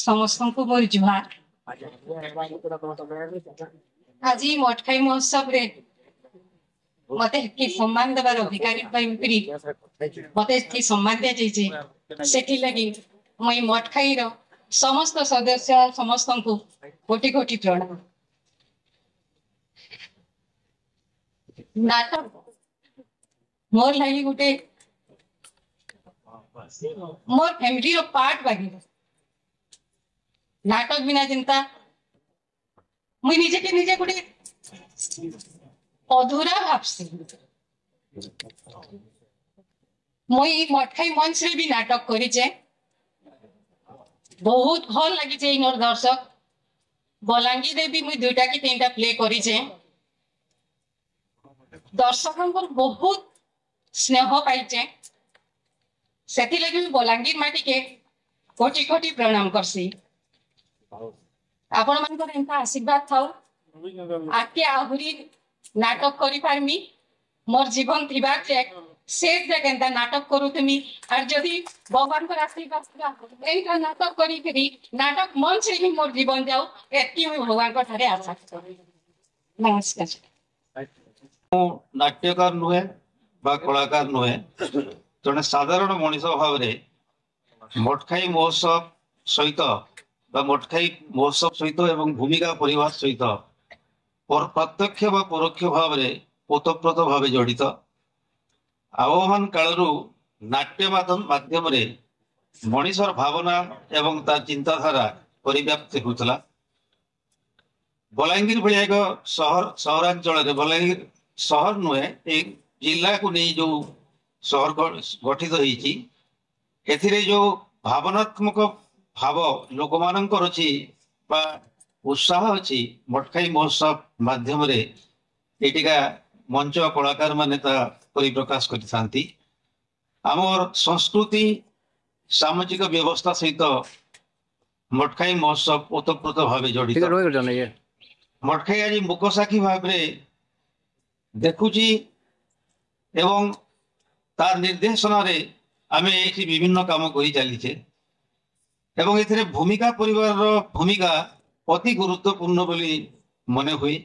समस्त को मोर जुहार। आज मठखाई महोत्सव रे मते की सम्मान देवार अधिकारी मते की सम्मान दिया जाइए सेठी लगी मई मठखाई रो समस्त सदस्य समस्त को कोटि कोटि प्रणाम। नाटक मोर लगी गोटे मोर फैमिली रो पार्ट बागी नाटक बिना चिंता मुई निजे के निजे गोटे अधूरा भावसी मुई मठखाई मंच रे भी नाटक करिचे बहुत भल लगी मोर दर्शक बलांगी रे भी मुई दुईटा की तीनटा प्ले करिचे दर्शक बहुत स्नेह पाइचे सेठी लगी बलांगीर माटी के कोटि कोटि प्रणाम करसी। आपण मानकर एंता आशीर्वाद थाउ आके आहुरी नाटक करी पारमी मोर जीवन थिबा से केंता नाटक करू तुमी और जदि भगवान को आशीर्वाद एंता नाटक करी करी नाटक मंच रे ही मोर जीवन जाऊ एति मैं भगवान को थारे आशा करी। नमस्कार। नाट्यकार नुहे बा कलाकार नुहे जड़े साधारण मनीष भाव में मठखाई महोत्सव सहित मठखाई महोत्सव सहित एवं भूमिका परिवार सहित प्रत्यक्ष व परोक्ष भाव में ओतप्रोत भाव जड़ित आह्वान कालू नाट्य माध्यम मनीषर भावना एवं तार चिंताधारा परिव्याप्त होता। बलांगीर भाई एक सहरांचल बलांगीर सहर नुहे एक जिला को नहीं जो सहर गठित होती जो भावनात्मक भाव लोक मानकर अच्छी उत्साह अच्छी मठखाई महोत्सव माध्यम एटिका मंच कलाकार माने परिप्रकाश करती आमर संस्कृति सामाजिक व्यवस्था सहित मठखाई महोत्सव ओतप्रोत भाव जड़ित। मठखाई आज मुकसाखी भाव देखुची एवं तार निर्देशन आमे एठी विभिन्न काम करी चलीचे एवं एथिरे भूमिका परिवार भूमिका अति गुरुत्वपूर्ण बोली मने हुई।